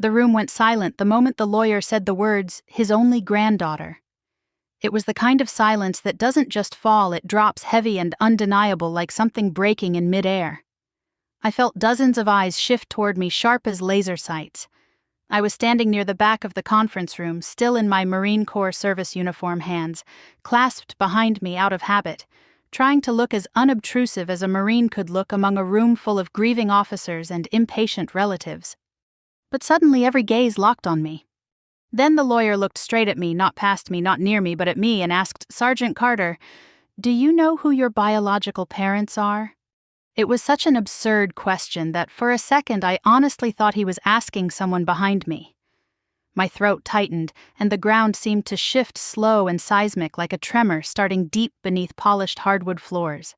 The room went silent the moment the lawyer said the words, "his only granddaughter." It was the kind of silence that doesn't just fall, it drops heavy and undeniable like something breaking in midair. I felt dozens of eyes shift toward me, sharp as laser sights. I was standing near the back of the conference room, still in my Marine Corps service uniform, hands clasped behind me out of habit, trying to look as unobtrusive as a Marine could look among a room full of grieving officers and impatient relatives. But suddenly every gaze locked on me. Then the lawyer looked straight at me, not past me, not near me, but at me, and asked, "Sergeant Carter, do you know who your biological parents are?" It was such an absurd question that for a second I honestly thought he was asking someone behind me. My throat tightened, and the ground seemed to shift slow and seismic like a tremor starting deep beneath polished hardwood floors.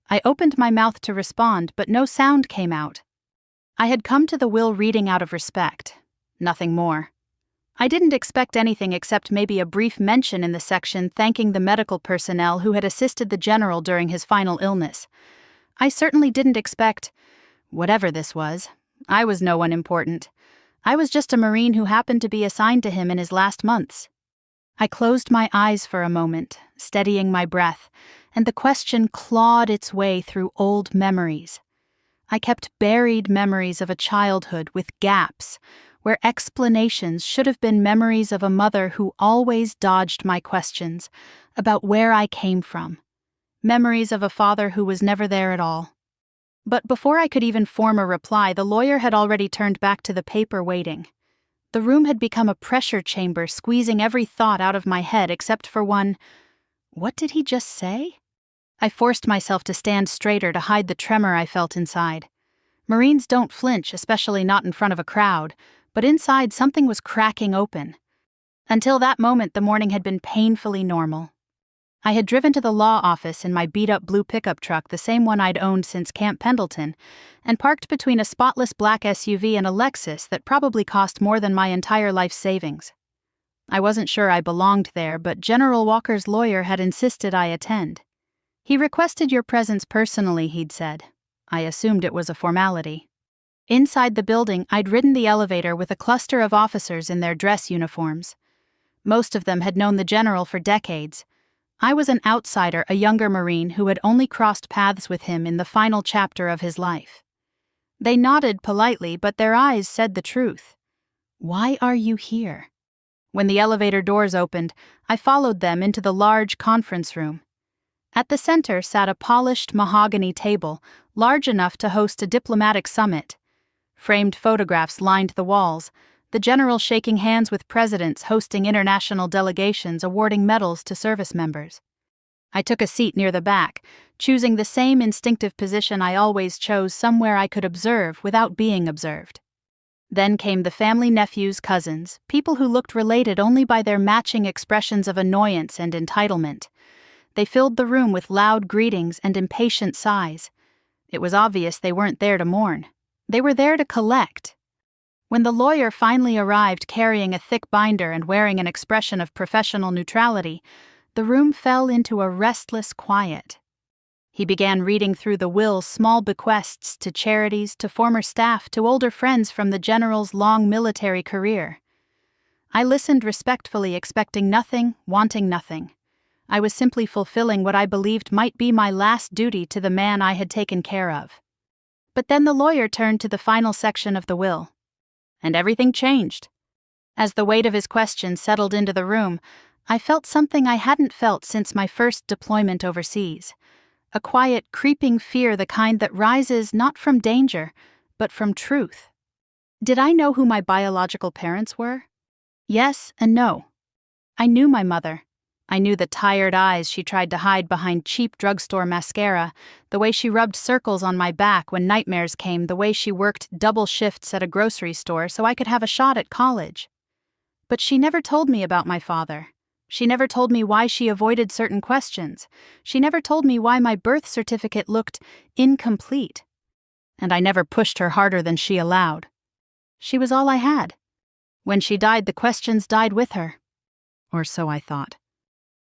I opened my mouth to respond, but no sound came out. I had come to the will reading out of respect. Nothing more. I didn't expect anything except maybe a brief mention in the section thanking the medical personnel who had assisted the general during his final illness. I certainly didn't expect whatever this was. I was no one important. I was just a Marine who happened to be assigned to him in his last months. I closed my eyes for a moment, steadying my breath, and the question clawed its way through old memories. I kept buried memories of a childhood with gaps, where explanations should have been memories of a mother who always dodged my questions about where I came from. Memories of a father who was never there at all. But before I could even form a reply, the lawyer had already turned back to the paper, waiting. The room had become a pressure chamber, squeezing every thought out of my head except for one. What did he just say? I forced myself to stand straighter to hide the tremor I felt inside. Marines don't flinch, especially not in front of a crowd, but inside something was cracking open. Until that moment, the morning had been painfully normal. I had driven to the law office in my beat-up blue pickup truck, the same one I'd owned since Camp Pendleton, and parked between a spotless black SUV and a Lexus that probably cost more than my entire life's savings. I wasn't sure I belonged there, but General Walker's lawyer had insisted I attend. He requested your presence personally, he'd said. I assumed it was a formality. Inside the building, I'd ridden the elevator with a cluster of officers in their dress uniforms. Most of them had known the general for decades. I was an outsider, a younger Marine who had only crossed paths with him in the final chapter of his life. They nodded politely, but their eyes said the truth. Why are you here? When the elevator doors opened, I followed them into the large conference room. At the center sat a polished mahogany table, large enough to host a diplomatic summit. Framed photographs lined the walls, the general shaking hands with presidents, hosting international delegations, awarding medals to service members. I took a seat near the back, choosing the same instinctive position I always chose, somewhere I could observe without being observed. Then came the family, nephews, cousins, people who looked related only by their matching expressions of annoyance and entitlement. They filled the room with loud greetings and impatient sighs. It was obvious they weren't there to mourn. They were there to collect. When the lawyer finally arrived carrying a thick binder and wearing an expression of professional neutrality, the room fell into a restless quiet. He began reading through the will's small bequests to charities, to former staff, to older friends from the general's long military career. I listened respectfully, expecting nothing, wanting nothing. I was simply fulfilling what I believed might be my last duty to the man I had taken care of. But then the lawyer turned to the final section of the will. And everything changed. As the weight of his question settled into the room, I felt something I hadn't felt since my first deployment overseas. A quiet, creeping fear, the kind that rises not from danger, but from truth. Did I know who my biological parents were? Yes and no. I knew my mother. I knew the tired eyes she tried to hide behind cheap drugstore mascara, the way she rubbed circles on my back when nightmares came, the way she worked double shifts at a grocery store so I could have a shot at college. But she never told me about my father. She never told me why she avoided certain questions. She never told me why my birth certificate looked incomplete. And I never pushed her harder than she allowed. She was all I had. When she died, the questions died with her. Or so I thought.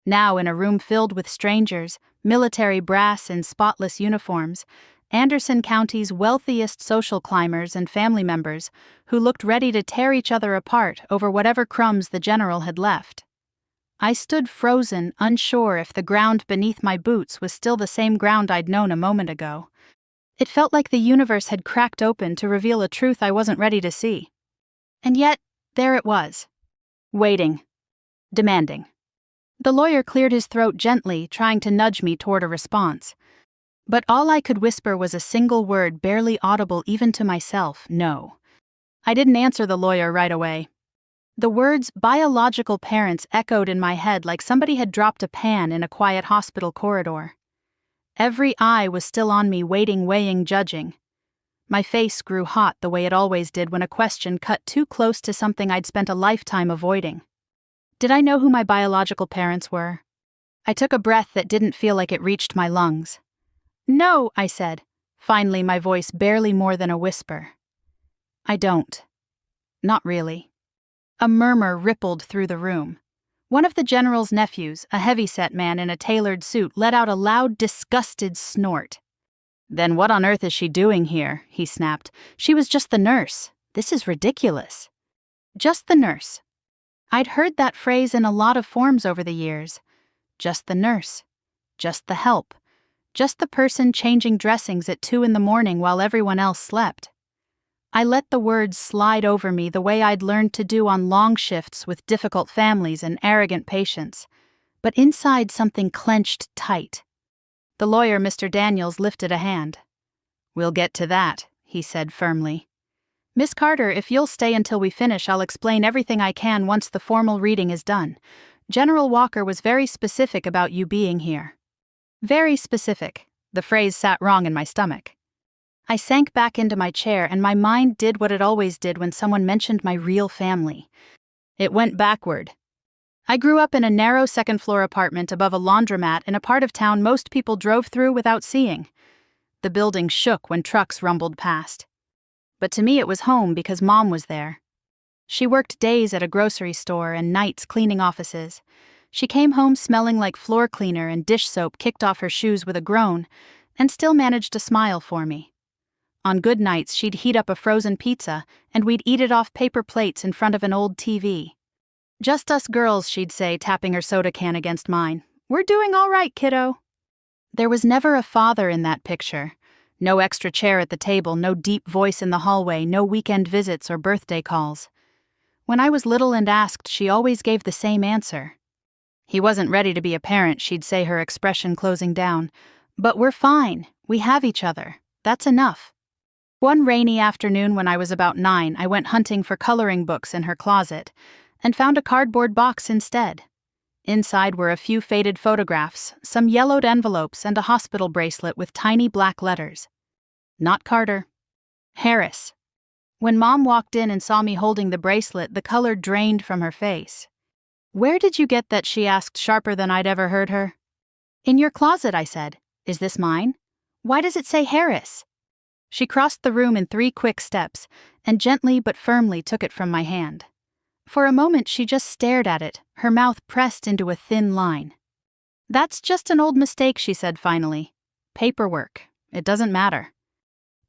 Now, in a room filled with strangers, military brass in spotless uniforms, Anderson County's wealthiest social climbers and family members who looked ready to tear each other apart over whatever crumbs the general had left. I stood frozen, unsure if the ground beneath my boots was still the same ground I'd known a moment ago. It felt like the universe had cracked open to reveal a truth I wasn't ready to see. And yet, there it was. Waiting. Demanding. The lawyer cleared his throat gently, trying to nudge me toward a response. But all I could whisper was a single word barely audible even to myself, no. I didn't answer the lawyer right away. The words biological parents echoed in my head like somebody had dropped a pan in a quiet hospital corridor. Every eye was still on me, waiting, weighing, judging. My face grew hot the way it always did when a question cut too close to something I'd spent a lifetime avoiding. Did I know who my biological parents were? I took a breath that didn't feel like it reached my lungs. No, I said, finally, my voice barely more than a whisper. I don't. Not really. A murmur rippled through the room. One of the general's nephews, a heavy-set man in a tailored suit, let out a loud, disgusted snort. Then what on earth is she doing here? He snapped. She was just the nurse. This is ridiculous. Just the nurse. I'd heard that phrase in a lot of forms over the years. Just the nurse. Just the help. Just the person changing dressings at 2 a.m. while everyone else slept. I let the words slide over me the way I'd learned to do on long shifts with difficult families and arrogant patients, but inside something clenched tight. The lawyer, Mr. Daniels, lifted a hand. We'll get to that, he said firmly. Miss Carter, if you'll stay until we finish, I'll explain everything I can once the formal reading is done. General Walker was very specific about you being here. Very specific. The phrase sat wrong in my stomach. I sank back into my chair and my mind did what it always did when someone mentioned my real family. It went backward. I grew up in a narrow second-floor apartment above a laundromat in a part of town most people drove through without seeing. The building shook when trucks rumbled past. But to me it was home because Mom was there. She worked days at a grocery store and nights cleaning offices. She came home smelling like floor cleaner and dish soap, kicked off her shoes with a groan, and still managed to smile for me. On good nights, she'd heat up a frozen pizza, and we'd eat it off paper plates in front of an old TV. Just us girls, she'd say, tapping her soda can against mine. We're doing all right, kiddo. There was never a father in that picture. No extra chair at the table, no deep voice in the hallway, no weekend visits or birthday calls. When I was little and asked, she always gave the same answer. He wasn't ready to be a parent, she'd say, her expression closing down. But we're fine. We have each other. That's enough. One rainy afternoon when I was about 9, I went hunting for coloring books in her closet and found a cardboard box instead. Inside were a few faded photographs, some yellowed envelopes, and a hospital bracelet with tiny black letters. Not Carter. Harris. When Mom walked in and saw me holding the bracelet, the color drained from her face. Where did you get that? She asked, sharper than I'd ever heard her. In your closet, I said. Is this mine? Why does it say Harris? She crossed the room in 3 quick steps and gently but firmly took it from my hand. For a moment she just stared at it, her mouth pressed into a thin line. That's just an old mistake, she said finally. Paperwork. It doesn't matter.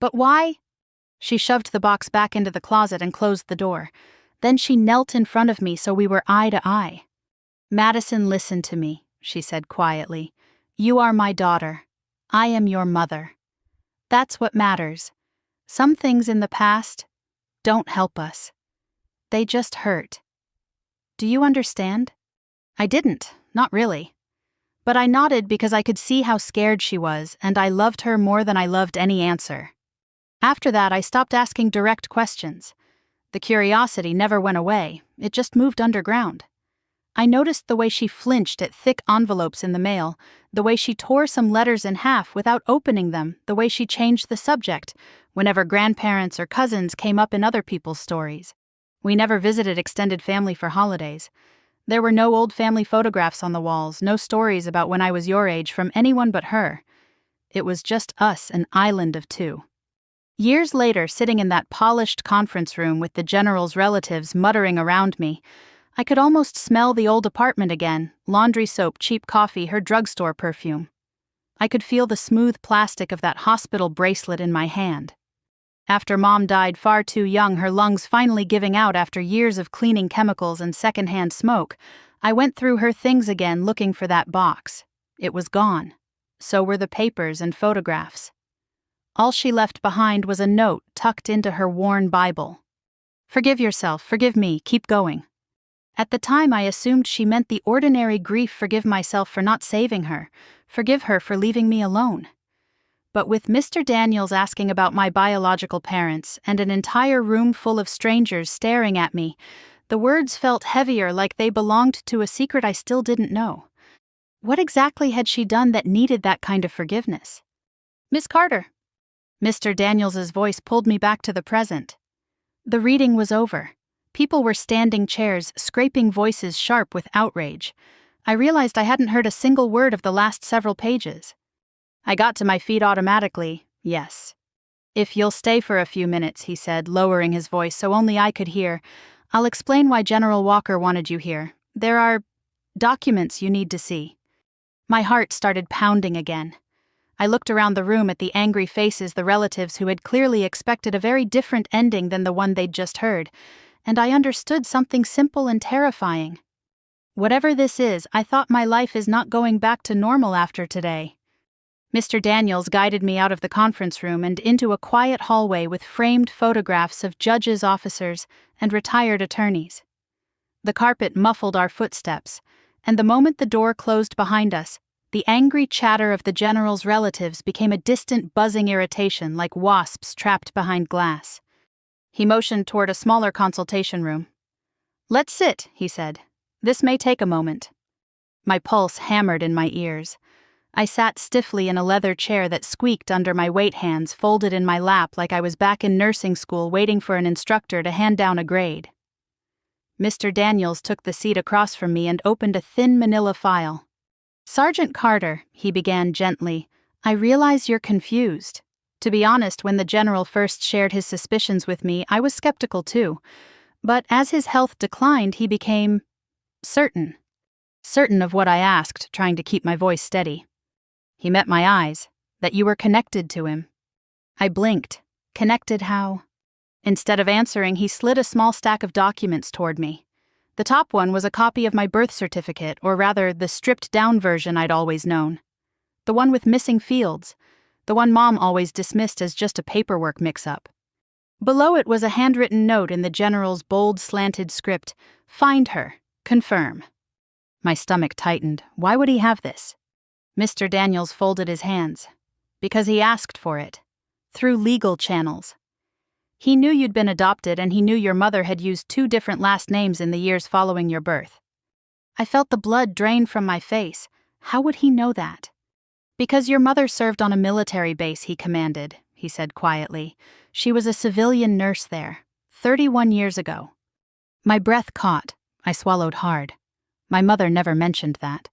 But why? She shoved the box back into the closet and closed the door. Then she knelt in front of me so we were eye to eye. Madison, listen to me, she said quietly. You are my daughter. I am your mother. That's what matters. Some things in the past don't help us. They just hurt. Do you understand? I didn't, not really. But I nodded because I could see how scared she was, and I loved her more than I loved any answer. After that, I stopped asking direct questions. The curiosity never went away, it just moved underground. I noticed the way she flinched at thick envelopes in the mail, the way she tore some letters in half without opening them, the way she changed the subject whenever grandparents or cousins came up in other people's stories. We never visited extended family for holidays. There were no old family photographs on the walls, no stories about when I was your age from anyone but her. It was just us, an island of 2. Years later, sitting in that polished conference room with the general's relatives muttering around me, I could almost smell the old apartment again, laundry soap, cheap coffee, her drugstore perfume. I could feel the smooth plastic of that hospital bracelet in my hand. After Mom died far too young, her lungs finally giving out after years of cleaning chemicals and secondhand smoke, I went through her things again looking for that box. It was gone. So were the papers and photographs. All she left behind was a note tucked into her worn Bible. "Forgive yourself, forgive me, keep going." At the time I assumed she meant the ordinary grief, forgive myself for not saving her, forgive her for leaving me alone. But with Mr. Daniels asking about my biological parents and an entire room full of strangers staring at me, the words felt heavier, like they belonged to a secret I still didn't know. What exactly had she done that needed that kind of forgiveness? "Miss Carter." Mr. Daniels's voice pulled me back to the present. The reading was over. People were standing chairs, scraping voices sharp with outrage. I realized I hadn't heard a single word of the last several pages. I got to my feet automatically, yes. "If you'll stay for a few minutes," he said, lowering his voice so only I could hear, "I'll explain why General Walker wanted you here. There are documents you need to see." My heart started pounding again. I looked around the room at the angry faces, the relatives who had clearly expected a very different ending than the one they'd just heard, and I understood something simple and terrifying. Whatever this is, I thought my life is not going back to normal after today. Mr. Daniels guided me out of the conference room and into a quiet hallway with framed photographs of judges, officers, and retired attorneys. The carpet muffled our footsteps, and the moment the door closed behind us, the angry chatter of the general's relatives became a distant buzzing irritation like wasps trapped behind glass. He motioned toward a smaller consultation room. "Let's sit," he said. "This may take a moment." My pulse hammered in my ears. I sat stiffly in a leather chair that squeaked under my weight, hands folded in my lap like I was back in nursing school waiting for an instructor to hand down a grade. Mr. Daniels took the seat across from me and opened a thin manila file. "Sergeant Carter," he began gently, "I realize you're confused. To be honest, when the general first shared his suspicions with me, I was skeptical too. But as his health declined, he became certain. Certain of what I asked, trying to keep my voice steady. He met my eyes, that you were connected to him." I blinked. Connected how? Instead of answering, he slid a small stack of documents toward me. The top one was a copy of my birth certificate, or rather, the stripped-down version I'd always known. The one with missing fields. The one Mom always dismissed as just a paperwork mix-up. Below it was a handwritten note in the general's bold, slanted script, "Find her. Confirm." My stomach tightened. Why would he have this? Mr. Daniels folded his hands. "Because he asked for it. Through legal channels. He knew you'd been adopted, and he knew your mother had used 2 different last names in the years following your birth." I felt the blood drain from my face. How would he know that? "Because your mother served on a military base," he commanded, he said quietly. "She was a civilian nurse there, 31 years ago." My breath caught. I swallowed hard. My mother never mentioned that.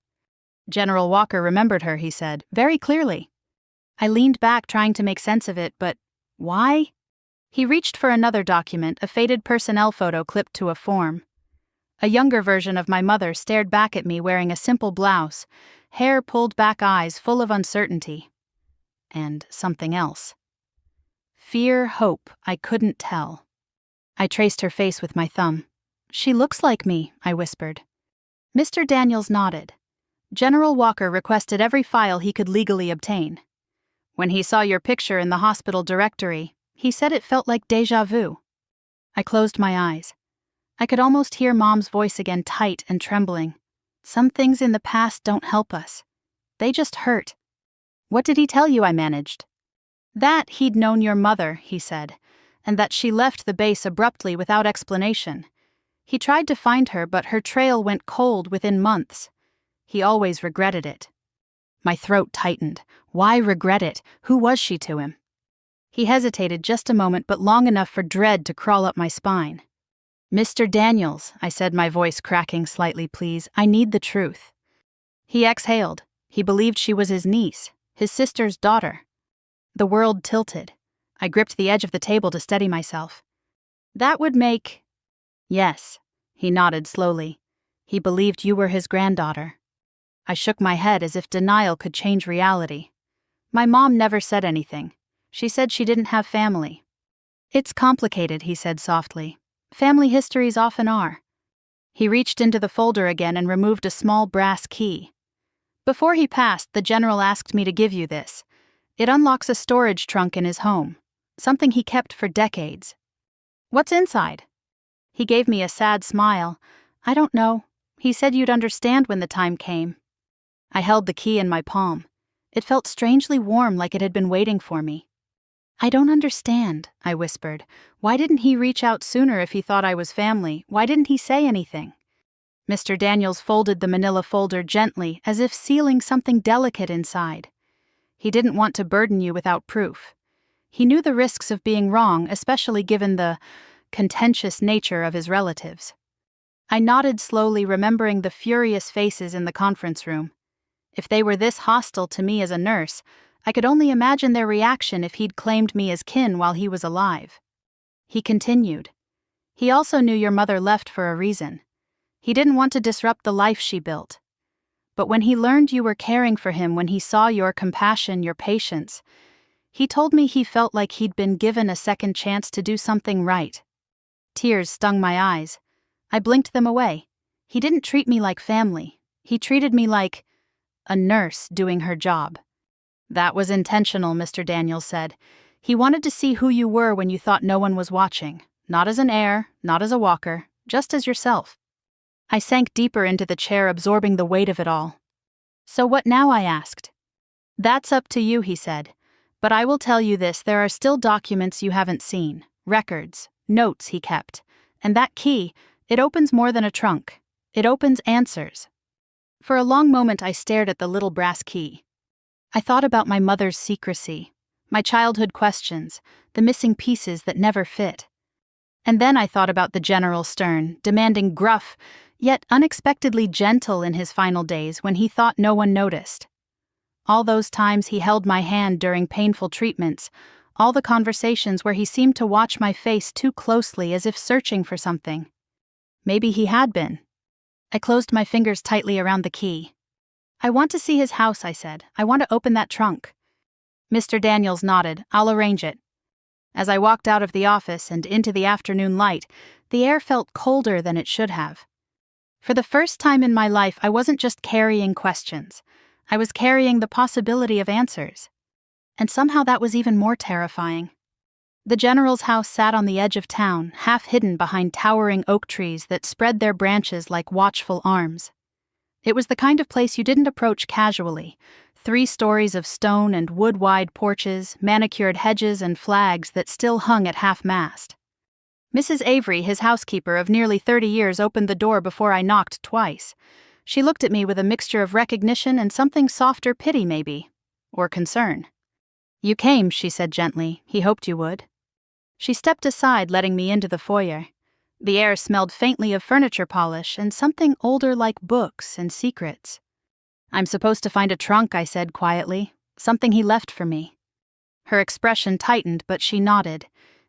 "General Walker remembered her," he said, "very clearly." I leaned back trying to make sense of it, but why? He reached for another document, a faded personnel photo clipped to a form. A younger version of my mother stared back at me wearing a simple blouse, hair pulled back, eyes full of uncertainty. And something else. Fear, hope, I couldn't tell. I traced her face with my thumb. "She looks like me," I whispered. Mr. Daniels nodded. "General Walker requested every file he could legally obtain. When he saw your picture in the hospital directory, he said it felt like déjà vu." I closed my eyes. I could almost hear Mom's voice again, tight and trembling. "Some things in the past don't help us. They just hurt." "What did he tell you?" I managed. "That he'd known your mother," he said, "and that she left the base abruptly without explanation. He tried to find her, but her trail went cold within months. He always regretted it." My throat tightened. Why regret it? Who was she to him? He hesitated just a moment, but long enough for dread to crawl up my spine. "Mr. Daniels," I said, my voice cracking slightly, "please, I need the truth." He exhaled. He believed she was his niece, his sister's daughter. The world tilted. I gripped the edge of the table to steady myself. "That would make—" "Yes," he nodded slowly. "He believed you were his granddaughter." I shook my head as if denial could change reality. My mom never said anything. She said she didn't have family. It's complicated, he said softly. Family histories often are. He reached into the folder again and removed a small brass key. Before he passed, the general asked me to give you this. It unlocks a storage trunk in his home, something he kept for decades. What's inside? He gave me a sad smile. I don't know. He said you'd understand when the time came. I held the key in my palm. It felt strangely warm, like it had been waiting for me. I don't understand, I whispered. Why didn't he reach out sooner if he thought I was family? Why didn't he say anything? Mr. Daniels folded the manila folder gently, as if sealing something delicate inside. He didn't want to burden you without proof. He knew the risks of being wrong, especially given the contentious nature of his relatives. I nodded slowly, remembering the furious faces in the conference room. If they were this hostile to me as a nurse, I could only imagine their reaction if he'd claimed me as kin while he was alive. He continued. He also knew your mother left for a reason. He didn't want to disrupt the life she built. But when he learned you were caring for him, when he saw your compassion, your patience, he told me he felt like he'd been given a second chance to do something right. Tears stung my eyes. I blinked them away. He didn't treat me like family. He treated me like a nurse doing her job. That was intentional, Mr. Daniels said. He wanted to see who you were when you thought no one was watching. Not as an heir, not as a walker, just as yourself. I sank deeper into the chair, absorbing the weight of it all. So what now? I asked. That's up to you, he said. But I will tell you this, there are still documents you haven't seen. Records, notes he kept. And that key, it opens more than a trunk. It opens answers. For a long moment I stared at the little brass key. I thought about my mother's secrecy, my childhood questions, the missing pieces that never fit. And then I thought about the General Stern, demanding gruff, yet unexpectedly gentle in his final days when he thought no one noticed. All those times he held my hand during painful treatments, all the conversations where he seemed to watch my face too closely as if searching for something. Maybe he had been. I closed my fingers tightly around the key. I want to see his house, I said. I want to open that trunk. Mr. Daniels nodded. I'll arrange it. As I walked out of the office and into the afternoon light, the air felt colder than it should have. For the first time in my life, I wasn't just carrying questions. I was carrying the possibility of answers. And somehow that was even more terrifying. The General's house sat on the edge of town, half hidden behind towering oak trees that spread their branches like watchful arms. It was the kind of place you didn't approach casually. 3 stories of stone and wood-wide porches, manicured hedges and flags that still hung at half-mast. Mrs. Avery, his housekeeper of nearly 30 years, opened the door before I knocked twice. She looked at me with a mixture of recognition and something softer, pity maybe, or concern. You came, she said gently. He hoped you would. She stepped aside, letting me into the foyer. The air smelled faintly of furniture polish and something older, like books and secrets. I'm supposed to find a trunk, I said quietly. Something he left for me. Her expression tightened, but she nodded.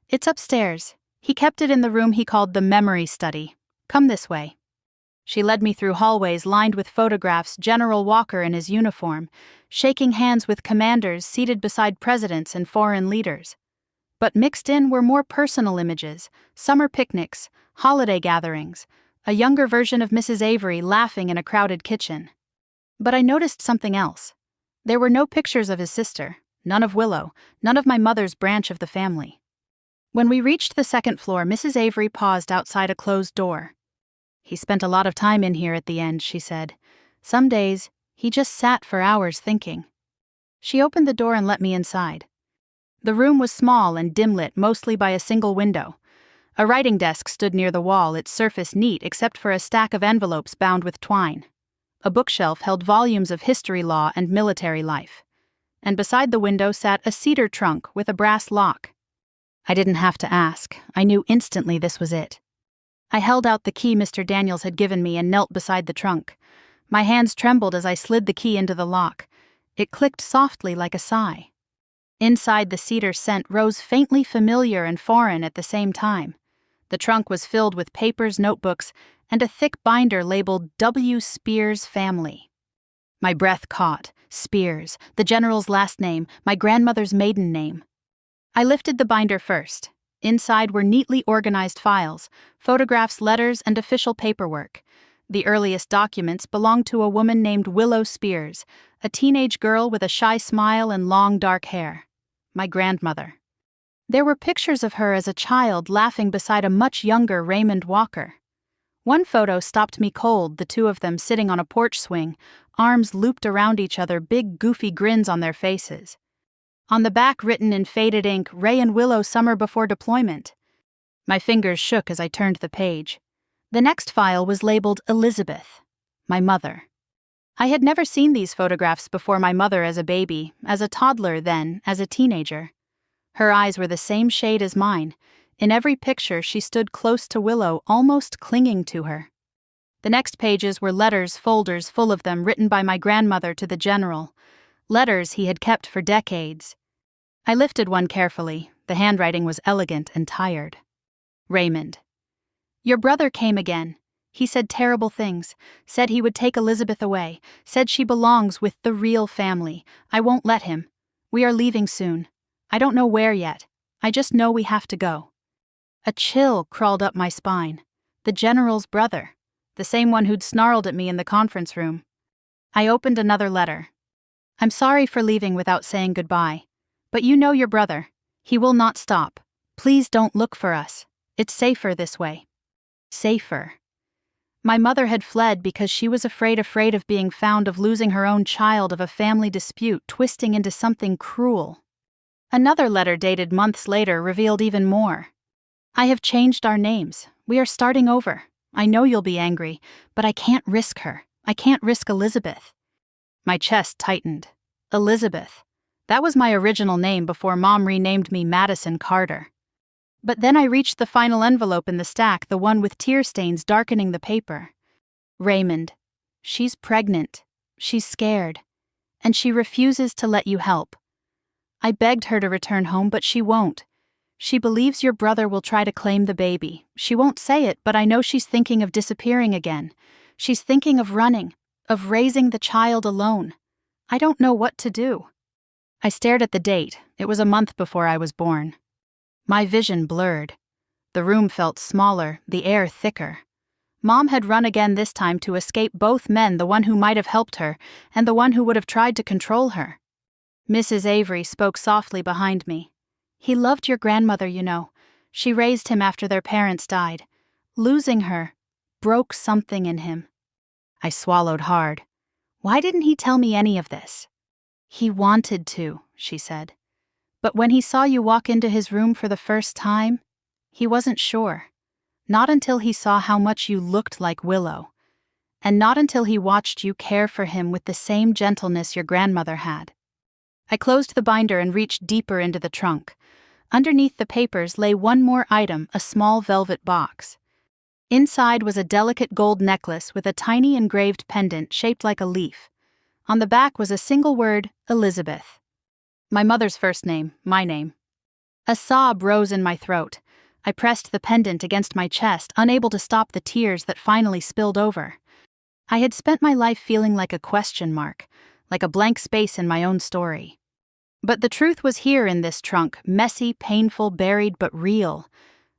It's upstairs. He kept it in the room he called the memory study. Come this way. She led me through hallways lined with photographs, General Walker in his uniform, shaking hands with commanders seated beside presidents and foreign leaders. But mixed in were more personal images, summer picnics, holiday gatherings, a younger version of Mrs. Avery laughing in a crowded kitchen. But I noticed something else. There were no pictures of his sister, none of Willow, none of my mother's branch of the family. When we reached the 2nd floor, Mrs. Avery paused outside a closed door. He spent a lot of time in here at the end, she said. Some days, he just sat for hours thinking. She opened the door and let me inside. The room was small and dim-lit, mostly by a single window. A writing desk stood near the wall, its surface neat except for a stack of envelopes bound with twine. A bookshelf held volumes of history, law, and military life. And beside the window sat a cedar trunk with a brass lock. I didn't have to ask. I knew instantly this was it. I held out the key Mr. Daniels had given me and knelt beside the trunk. My hands trembled as I slid the key into the lock. It clicked softly like a sigh. Inside, the cedar scent rose faintly familiar and foreign at the same time. The trunk was filled with papers, notebooks, and a thick binder labeled W. Spears Family. My breath caught. Spears, the general's last name, my grandmother's maiden name. I lifted the binder first. Inside were neatly organized files, photographs, letters, and official paperwork. The earliest documents belonged to a woman named Willow Spears, a teenage girl with a shy smile and long dark hair. My grandmother. There were pictures of her as a child laughing beside a much younger Raymond Walker. One photo stopped me cold, the two of them sitting on a porch swing, arms looped around each other, big goofy grins on their faces. On the back, written in faded ink, Ray and Willow summer before deployment. My fingers shook as I turned the page. The next file was labeled Elizabeth, my mother. I had never seen these photographs before. My mother as a baby, as a toddler then, as a teenager. Her eyes were the same shade as mine. In every picture she stood close to Willow, almost clinging to her. The next pages were letters, folders full of them, written by my grandmother to the general. Letters he had kept for decades. I lifted one carefully. The handwriting was elegant and tired. Raymond. Your brother came again. He said terrible things, said he would take Elizabeth away, said she belongs with the real family. I won't let him. We are leaving soon. I don't know where yet. I just know we have to go. A chill crawled up my spine. The general's brother. The same one who'd snarled at me in the conference room. I opened another letter. I'm sorry for leaving without saying goodbye. But you know your brother. He will not stop. Please don't look for us. It's safer this way. Safer. My mother had fled because she was afraid of being found, of losing her own child, of a family dispute twisting into something cruel. Another letter dated months later revealed even more. I have changed our names. We are starting over. I know you'll be angry, but I can't risk her. I can't risk Elizabeth. My chest tightened. Elizabeth. That was my original name before Mom renamed me Madison Carter. But then I reached the final envelope in the stack, the one with tear stains darkening the paper. Raymond. She's pregnant. She's scared. And she refuses to let you help. I begged her to return home, but she won't. She believes your brother will try to claim the baby. She won't say it, but I know she's thinking of disappearing again. She's thinking of running, of raising the child alone. I don't know what to do. I stared at the date. It was a month before I was born. My vision blurred. The room felt smaller, the air thicker. Mom had run again, this time to escape both men, the one who might have helped her and the one who would have tried to control her. Mrs. Avery spoke softly behind me. He loved your grandmother, you know. She raised him after their parents died. Losing her broke something in him. I swallowed hard. Why didn't he tell me any of this? He wanted to, she said. But when he saw you walk into his room for the first time, he wasn't sure. Not until he saw how much you looked like Willow. And not until he watched you care for him with the same gentleness your grandmother had. I closed the binder and reached deeper into the trunk. Underneath the papers lay one more item, a small velvet box. Inside was a delicate gold necklace with a tiny engraved pendant shaped like a leaf. On the back was a single word, Elizabeth. My mother's first name, my name. A sob rose in my throat. I pressed the pendant against my chest, unable to stop the tears that finally spilled over. I had spent my life feeling like a question mark, like a blank space in my own story. But the truth was here in this trunk, messy, painful, buried, but real.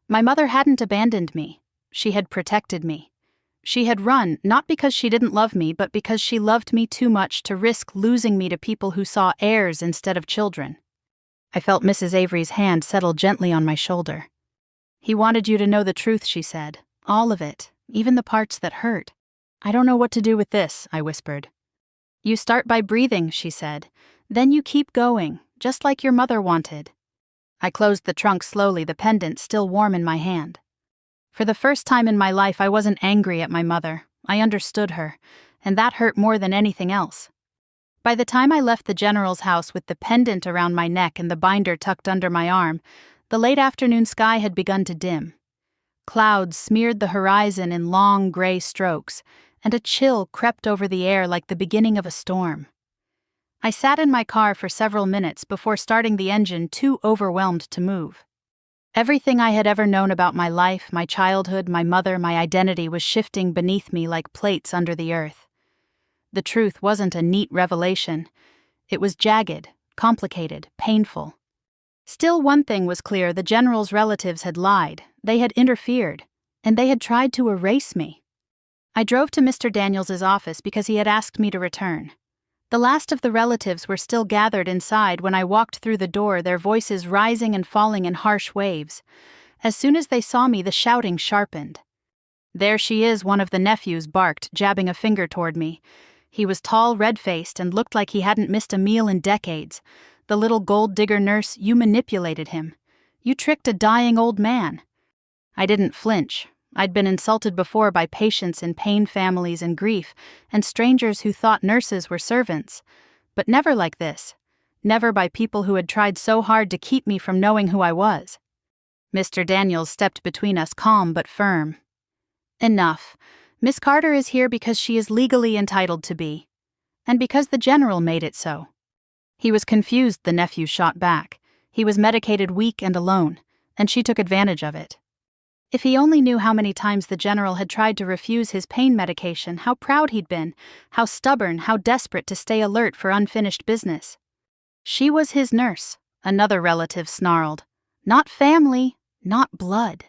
My mother hadn't abandoned me. She had protected me. She had run, not because she didn't love me, but because she loved me too much to risk losing me to people who saw heirs instead of children. I felt Mrs. Avery's hand settle gently on my shoulder. He wanted you to know the truth, she said. All of it, even the parts that hurt. I don't know what to do with this, I whispered. You start by breathing, she said. Then you keep going, just like your mother wanted. I closed the trunk slowly, the pendant still warm in my hand. For the first time in my life, I wasn't angry at my mother. I understood her, and that hurt more than anything else. By the time I left the general's house with the pendant around my neck and the binder tucked under my arm, the late afternoon sky had begun to dim. Clouds smeared the horizon in long gray strokes, and a chill crept over the air like the beginning of a storm. I sat in my car for several minutes before starting the engine, too overwhelmed to move. Everything I had ever known about my life, my childhood, my mother, my identity was shifting beneath me like plates under the earth. The truth wasn't a neat revelation. It was jagged, complicated, painful. Still, one thing was clear: the general's relatives had lied, they had interfered, and they had tried to erase me. I drove to Mr. Daniels's office because he had asked me to return. The last of the relatives were still gathered inside when I walked through the door, their voices rising and falling in harsh waves. As soon as they saw me, the shouting sharpened. "There she is," one of the nephews barked, jabbing a finger toward me. He was tall, red-faced, and looked like he hadn't missed a meal in decades. "The little gold-digger nurse, you manipulated him. You tricked a dying old man." I didn't flinch. I'd been insulted before by patients in pain families and grief, and strangers who thought nurses were servants. But never like this. Never by people who had tried so hard to keep me from knowing who I was. Mr. Daniels stepped between us, calm but firm. "Enough. Miss Carter is here because she is legally entitled to be. And because the general made it so." He was confused, the nephew shot back. He was medicated, weak and alone, and she took advantage of it. If he only knew how many times the general had tried to refuse his pain medication, how proud he'd been, how stubborn, how desperate to stay alert for unfinished business. She was his nurse, another relative snarled. Not family, not blood.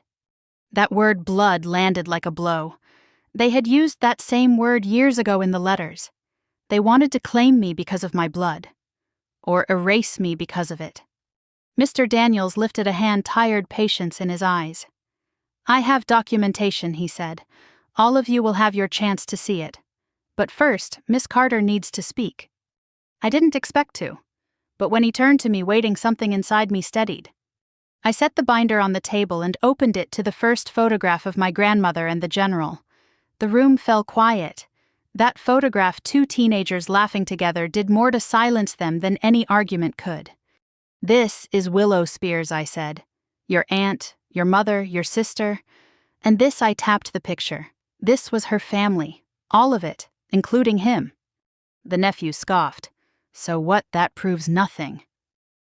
That word blood landed like a blow. They had used that same word years ago in the letters. They wanted to claim me because of my blood. Or erase me because of it. Mr. Daniels lifted a hand, tired patience in his eyes. "I have documentation," he said. "All of you will have your chance to see it. But first, Miss Carter needs to speak." I didn't expect to. But when he turned to me, waiting, something inside me steadied. I set the binder on the table and opened it to the first photograph of my grandmother and the general. The room fell quiet. That photograph, two teenagers laughing together, did more to silence them than any argument could. "This is Willow Spears," I said. "Your aunt, your mother, your sister." And this, I tapped the picture. This was her family. All of it, including him. The nephew scoffed. "So what? That proves nothing."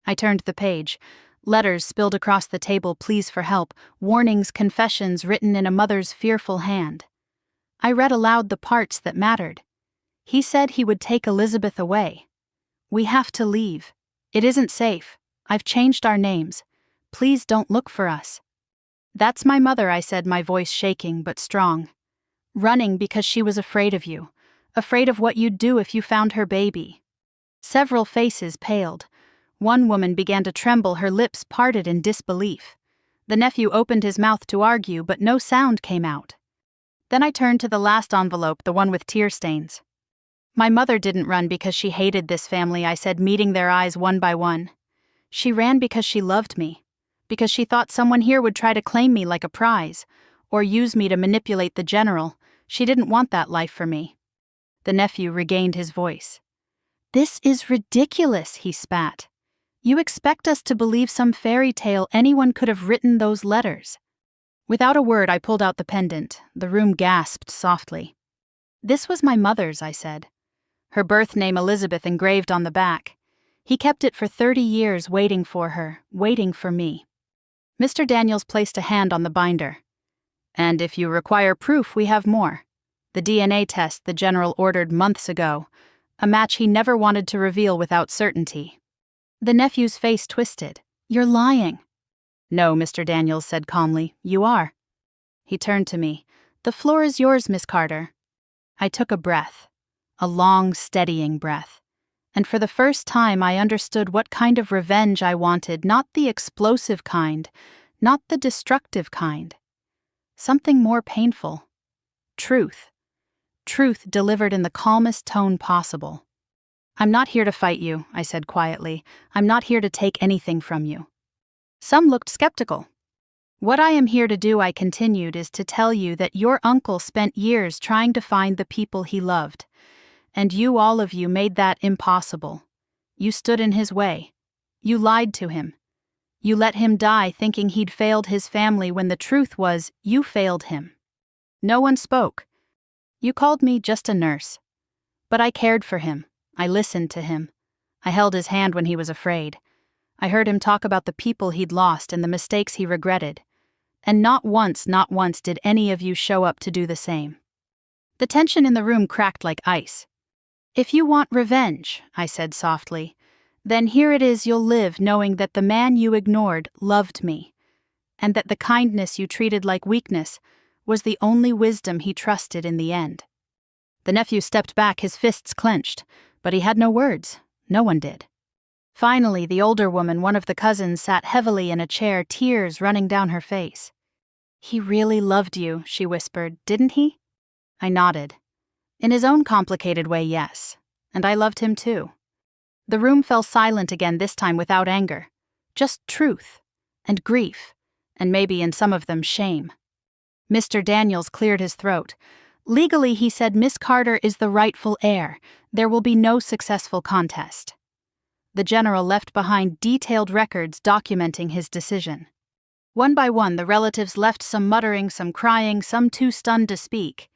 I turned the page. Letters spilled across the table, pleas for help, warnings, confessions written in a mother's fearful hand. I read aloud the parts that mattered. He said he would take Elizabeth away. "We have to leave. It isn't safe. I've changed our names. Please don't look for us." "That's my mother," I said, my voice shaking but strong. "Running because she was afraid of you. Afraid of what you'd do if you found her baby." Several faces paled. One woman began to tremble, her lips parted in disbelief. The nephew opened his mouth to argue, but no sound came out. Then I turned to the last envelope, the one with tear stains. "My mother didn't run because she hated this family," I said, meeting their eyes one by one. "She ran because she loved me. Because she thought someone here would try to claim me like a prize, or use me to manipulate the general. She didn't want that life for me." The nephew regained his voice. "This is ridiculous," he spat. "You expect us to believe some fairy tale anyone could have written those letters." Without a word, I pulled out the pendant. The room gasped softly. "This was my mother's," I said. "Her birth name Elizabeth engraved on the back. He kept it for 30 years, waiting for her, waiting for me." Mr. Daniels placed a hand on the binder. "And if you require proof, we have more. The DNA test the general ordered months ago, a match he never wanted to reveal without certainty." The nephew's face twisted. "You're lying." "No," Mr. Daniels said calmly, "you are." He turned to me. "The floor is yours, Miss Carter." I took a breath. A long, steadying breath. And for the first time I understood what kind of revenge I wanted, not the explosive kind, not the destructive kind. Something more painful. Truth. Truth delivered in the calmest tone possible. "I'm not here to fight you," I said quietly. "I'm not here to take anything from you." Some looked skeptical. "What I am here to do," I continued, "is to tell you that your uncle spent years trying to find the people he loved. And you, all of you, made that impossible. You stood in his way. You lied to him. You let him die thinking he'd failed his family when the truth was you failed him. No one spoke. You called me just a nurse. But I cared for him. I listened to him. I held his hand when he was afraid. I heard him talk about the people he'd lost and the mistakes he regretted. And not once did any of you show up to do the same." The tension in the room cracked like ice. "If you want revenge," I said softly, "then here it is you'll live knowing that the man you ignored loved me, and that the kindness you treated like weakness was the only wisdom he trusted in the end." The nephew stepped back, his fists clenched, but he had no words. No one did. Finally, the older woman, one of the cousins, sat heavily in a chair, tears running down her face. "He really loved you," she whispered, "didn't he?" I nodded. In his own complicated way, yes. And I loved him too. The room fell silent again, this time without anger. Just truth, and grief, and maybe in some of them shame. Mr. Daniels cleared his throat. "Legally," he said, "Miss Carter is the rightful heir. There will be no successful contest." The general left behind detailed records documenting his decision. One by one, the relatives left, some muttering, some crying, some too stunned to speak.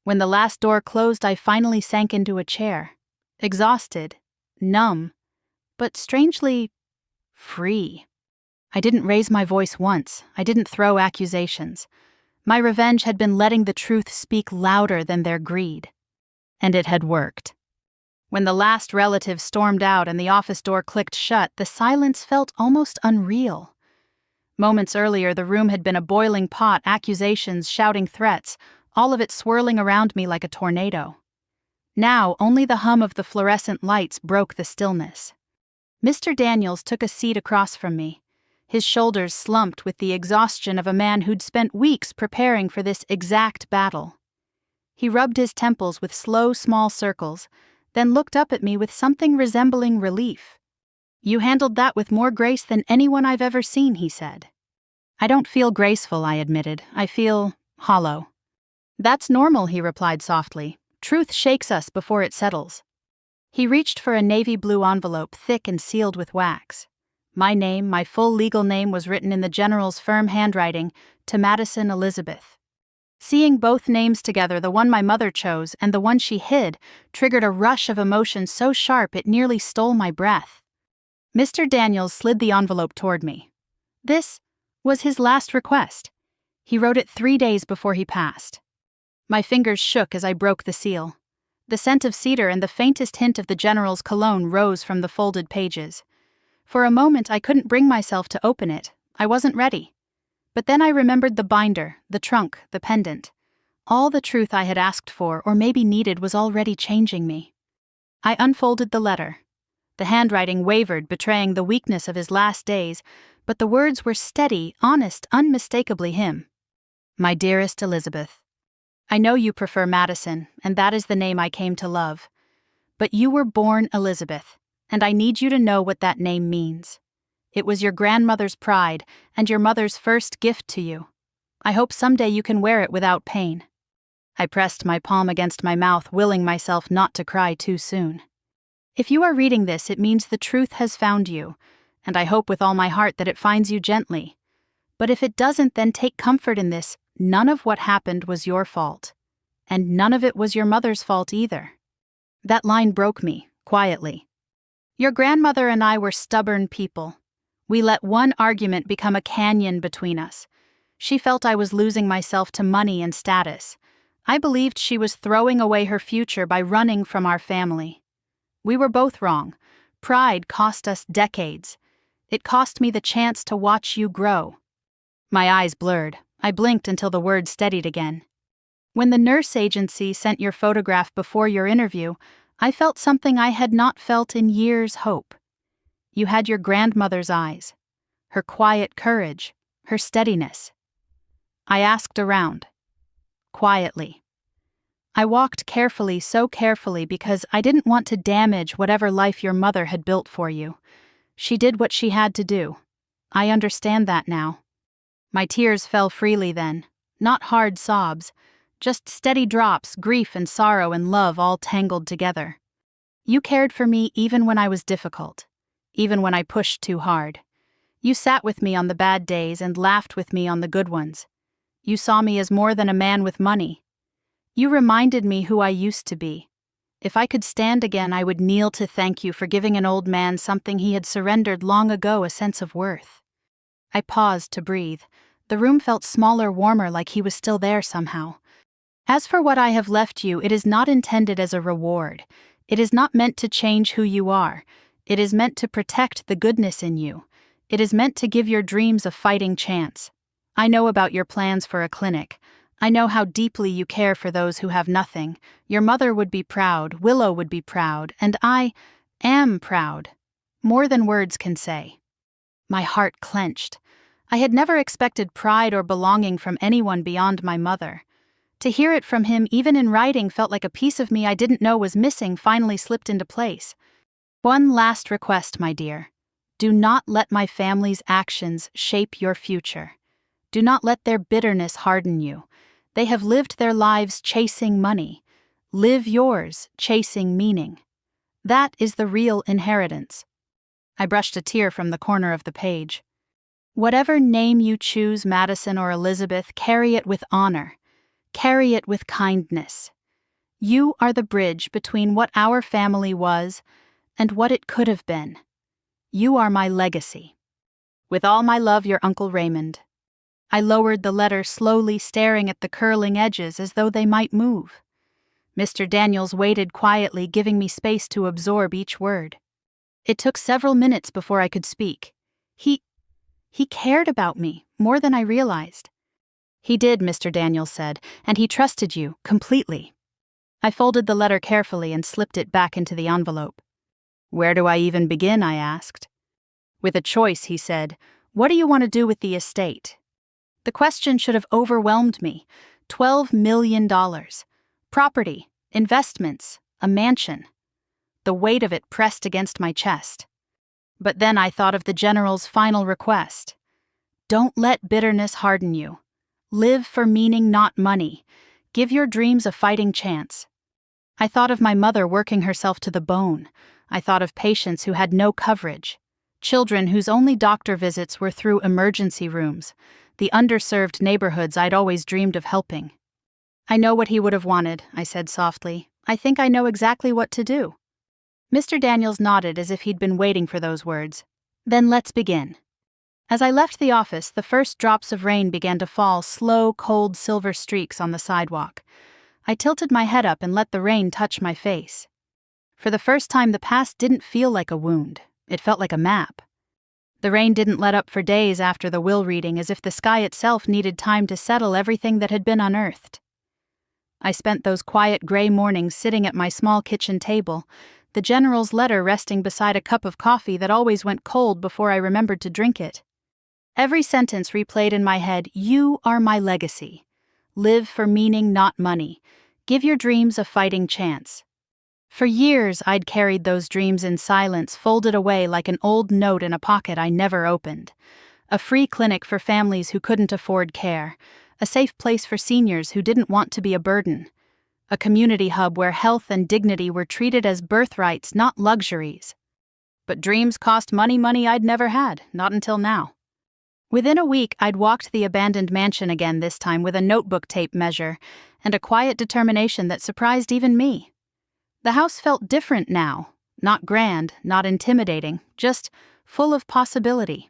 When the last door closed, I finally sank into a chair, exhausted, numb, but strangely free. I didn't raise my voice once. I didn't throw accusations. My revenge had been letting the truth speak louder than their greed. And it had worked. When the last relative stormed out and the office door clicked shut, the silence felt almost unreal. Moments earlier, the room had been a boiling pot, accusations, shouting threats, all of it swirling around me like a tornado. Now, only the hum of the fluorescent lights broke the stillness. Mr. Daniels took a seat across from me, his shoulders slumped with the exhaustion of a man who'd spent weeks preparing for this exact battle. He rubbed his temples with slow, small circles, then looked up at me with something resembling relief. "You handled that with more grace than anyone I've ever seen," he said. "I don't feel graceful," I admitted. "I feel hollow." "That's normal," he replied softly. "Truth shakes us before it settles." He reached for a navy blue envelope, thick and sealed with wax. My name, my full legal name, was written in the general's firm handwriting, "To Madison Elizabeth." Seeing both names together, the one my mother chose and the one she hid, triggered a rush of emotion so sharp it nearly stole my breath. Mr. Daniels slid the envelope toward me. This was his last request. He wrote it 3 days before he passed. My fingers shook as I broke the seal. The scent of cedar and the faintest hint of the general's cologne rose from the folded pages. For a moment, I couldn't bring myself to open it. I wasn't ready. But then I remembered the binder, the trunk, the pendant. All the truth I had asked for, or maybe needed, was already changing me. I unfolded the letter. The handwriting wavered, betraying the weakness of his last days, but the words were steady, honest, unmistakably him. "My dearest Elizabeth, I know you prefer Madison, and that is the name I came to love. But you were born Elizabeth, and I need you to know what that name means. It was your grandmother's pride and your mother's first gift to you. I hope someday you can wear it without pain." I pressed my palm against my mouth, willing myself not to cry too soon. If you are reading this, it means the truth has found you, and I hope with all my heart that it finds you gently. But if it doesn't, then take comfort in this. None of what happened was your fault. And none of it was your mother's fault either. That line broke me, quietly. Your grandmother and I were stubborn people. We let one argument become a canyon between us. She felt I was losing myself to money and status. I believed she was throwing away her future by running from our family. We were both wrong. Pride cost us decades. It cost me the chance to watch you grow. My eyes blurred. I blinked until the words steadied again. When the nurse agency sent your photograph before your interview, I felt something I had not felt in years. Hope. You had your grandmother's eyes, her quiet courage, her steadiness. I asked around. Quietly. I walked carefully, so carefully, because I didn't want to damage whatever life your mother had built for you. She did what she had to do. I understand that now. My tears fell freely then, not hard sobs, just steady drops, grief and sorrow and love all tangled together. You cared for me even when I was difficult, even when I pushed too hard. You sat with me on the bad days and laughed with me on the good ones. You saw me as more than a man with money. You reminded me who I used to be. If I could stand again, I would kneel to thank you for giving an old man something he had surrendered long ago, a sense of worth. I paused to breathe. The room felt smaller, warmer, like he was still there somehow. As for what I have left you, it is not intended as a reward. It is not meant to change who you are. It is meant to protect the goodness in you. It is meant to give your dreams a fighting chance. I know about your plans for a clinic. I know how deeply you care for those who have nothing. Your mother would be proud, Willow would be proud, and I am proud. More than words can say. My heart clenched. I had never expected pride or belonging from anyone beyond my mother. To hear it from him, even in writing, felt like a piece of me I didn't know was missing finally slipped into place. One last request, my dear. Do not let my family's actions shape your future. Do not let their bitterness harden you. They have lived their lives chasing money. Live yours, chasing meaning. That is the real inheritance. I brushed a tear from the corner of the page. Whatever name you choose, Madison or Elizabeth, carry it with honor. Carry it with kindness. You are the bridge between what our family was and what it could have been. You are my legacy. With all my love, your Uncle Raymond. I lowered the letter slowly, staring at the curling edges as though they might move. Mr. Daniels waited quietly, giving me space to absorb each word. It took several minutes before I could speak. He cared about me, more than I realized. He did, Mr. Daniels said, and he trusted you, completely. I folded the letter carefully and slipped it back into the envelope. Where do I even begin, I asked. With a choice, he said. What do you want to do with the estate? The question should have overwhelmed me. $12 million. Property, investments, a mansion. The weight of it pressed against my chest. But then I thought of the general's final request. Don't let bitterness harden you. Live for meaning, not money. Give your dreams a fighting chance. I thought of my mother working herself to the bone. I thought of patients who had no coverage. Children whose only doctor visits were through emergency rooms. The underserved neighborhoods I'd always dreamed of helping. I know what he would have wanted, I said softly. I think I know exactly what to do. Mr. Daniels nodded as if he'd been waiting for those words. Then let's begin. As I left the office, the first drops of rain began to fall, slow, cold silver streaks on the sidewalk. I tilted my head up and let the rain touch my face. For the first time, the past didn't feel like a wound. It felt like a map. The rain didn't let up for days after the will reading, as if the sky itself needed time to settle everything that had been unearthed. I spent those quiet gray mornings sitting at my small kitchen table, the general's letter resting beside a cup of coffee that always went cold before I remembered to drink it. Every sentence replayed in my head, you are my legacy. Live for meaning, not money. Give your dreams a fighting chance. For years, I'd carried those dreams in silence, folded away like an old note in a pocket I never opened. A free clinic for families who couldn't afford care. A safe place for seniors who didn't want to be a burden. A community hub where health and dignity were treated as birthrights, not luxuries. But dreams cost money I'd never had, not until now. Within a week, I'd walked the abandoned mansion again, this time with a notebook tape measure and a quiet determination that surprised even me. The house felt different now, not grand, not intimidating, just full of possibility.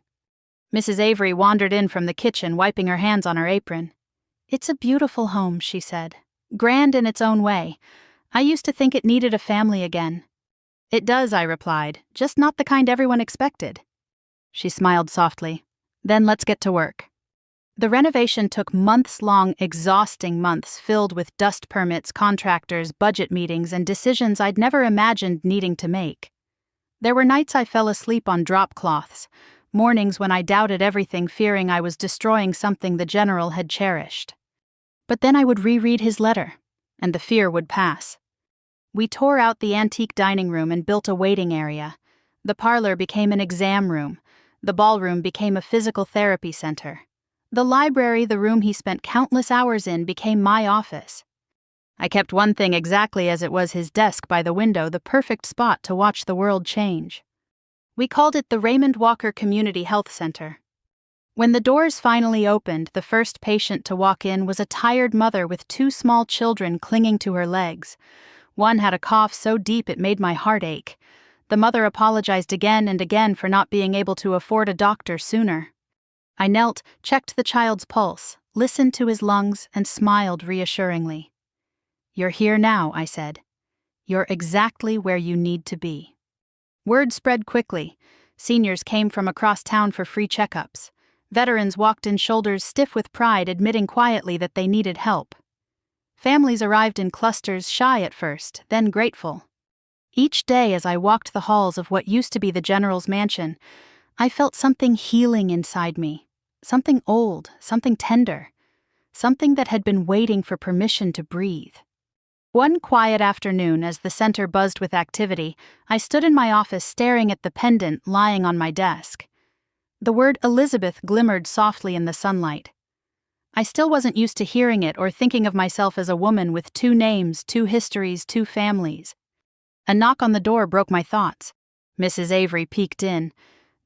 Mrs. Avery wandered in from the kitchen, wiping her hands on her apron. It's a beautiful home, she said. Grand in its own way. I used to think it needed a family again. It does, I replied, just not the kind everyone expected. She smiled softly. Then let's get to work. The renovation took months-long, exhausting months filled with dust permits, contractors, budget meetings, and decisions I'd never imagined needing to make. There were nights I fell asleep on drop cloths, mornings when I doubted everything, fearing I was destroying something the general had cherished. But then I would reread his letter, and the fear would pass. We tore out the antique dining room and built a waiting area. The parlor became an exam room. The ballroom became a physical therapy center. The library, the room he spent countless hours in, became my office. I kept one thing exactly as it was, his desk by the window, the perfect spot to watch the world change. We called it the Raymond Walker Community Health Center. When the doors finally opened, the first patient to walk in was a tired mother with 2 small children clinging to her legs. One had a cough so deep it made my heart ache. The mother apologized again and again for not being able to afford a doctor sooner. I knelt, checked the child's pulse, listened to his lungs, and smiled reassuringly. You're here now, I said. You're exactly where you need to be." Word spread quickly. Seniors came from across town for free checkups. Veterans walked in shoulders stiff with pride, admitting quietly that they needed help. Families arrived in clusters, shy at first, then grateful. Each day as I walked the halls of what used to be the General's mansion, I felt something healing inside me. Something old, something tender. Something that had been waiting for permission to breathe. One quiet afternoon, as the center buzzed with activity, I stood in my office staring at the pendant lying on my desk. The word Elizabeth glimmered softly in the sunlight. I still wasn't used to hearing it or thinking of myself as a woman with 2 names, 2 histories, 2 families. A knock on the door broke my thoughts. Mrs. Avery peeked in.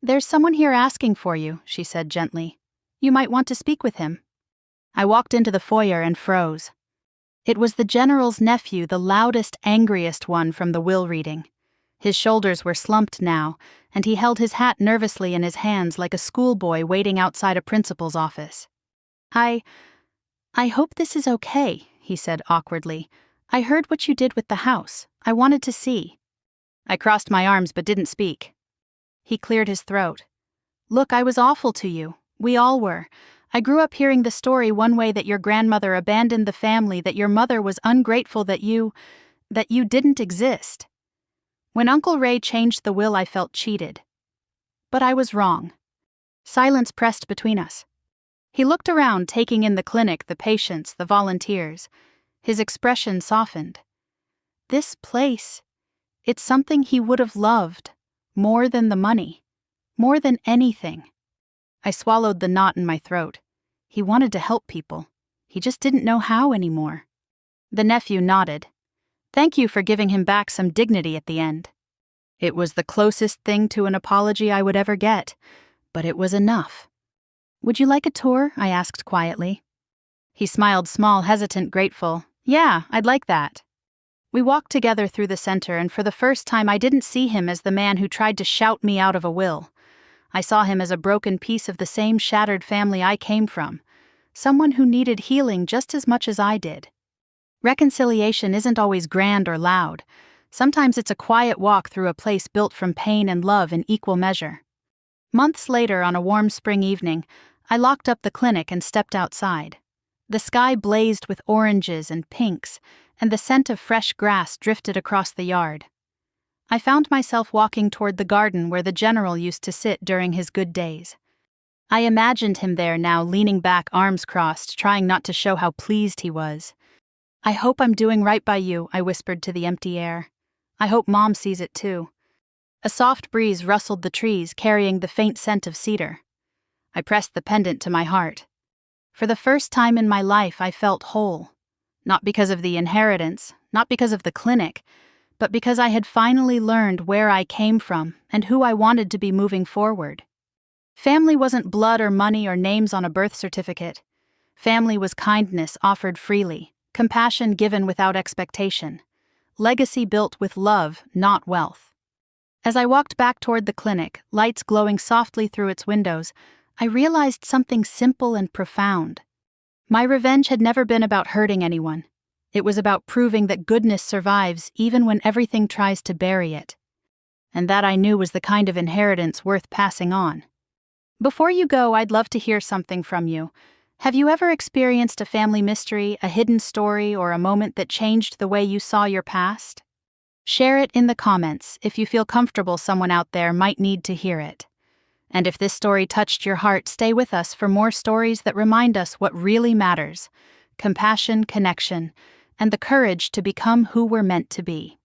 "There's someone here asking for you," she said gently. "You might want to speak with him." I walked into the foyer and froze. It was the General's nephew, the loudest, angriest one from the will reading. His shoulders were slumped now, and he held his hat nervously in his hands like a schoolboy waiting outside a principal's office. I hope this is okay," he said awkwardly. "I heard what you did with the house. I wanted to see." I crossed my arms but didn't speak. He cleared his throat. "Look, I was awful to you. We all were. I grew up hearing the story one way that your grandmother abandoned the family, that your mother was ungrateful, that you didn't exist. When Uncle Ray changed the will, I felt cheated. But I was wrong." Silence pressed between us. He looked around, taking in the clinic, the patients, the volunteers. His expression softened. This place, it's something he would have loved, more than the money, more than anything. I swallowed the knot in my throat. He wanted to help people. He just didn't know how anymore. The nephew nodded. "Thank you for giving him back some dignity at the end." It was the closest thing to an apology I would ever get, but it was enough. "Would you like a tour?" I asked quietly. He smiled, small, hesitant, grateful. "Yeah, I'd like that." We walked together through the center, and for the first time I didn't see him as the man who tried to shout me out of a will. I saw him as a broken piece of the same shattered family I came from, someone who needed healing just as much as I did. Reconciliation isn't always grand or loud. Sometimes it's a quiet walk through a place built from pain and love in equal measure. Months later, on a warm spring evening, I locked up the clinic and stepped outside. The sky blazed with oranges and pinks, and the scent of fresh grass drifted across the yard. I found myself walking toward the garden where the General used to sit during his good days. I imagined him there now, leaning back, arms crossed, trying not to show how pleased he was. "I hope I'm doing right by you," I whispered to the empty air. "I hope Mom sees it too." A soft breeze rustled the trees, carrying the faint scent of cedar. I pressed the pendant to my heart. For the first time in my life, I felt whole. Not because of the inheritance, not because of the clinic, but because I had finally learned where I came from and who I wanted to be moving forward. Family wasn't blood or money or names on a birth certificate. Family was kindness offered freely, compassion given without expectation, legacy built with love, not wealth. As I walked back toward the clinic, lights glowing softly through its windows, I realized something simple and profound. My revenge had never been about hurting anyone. It was about proving that goodness survives even when everything tries to bury it. And that I knew was the kind of inheritance worth passing on. Before you go, I'd love to hear something from you. Have you ever experienced a family mystery, a hidden story, or a moment that changed the way you saw your past? Share it in the comments if you feel comfortable someone out there might need to hear it. And if this story touched your heart, stay with us for more stories that remind us what really matters: compassion, connection, and the courage to become who we're meant to be.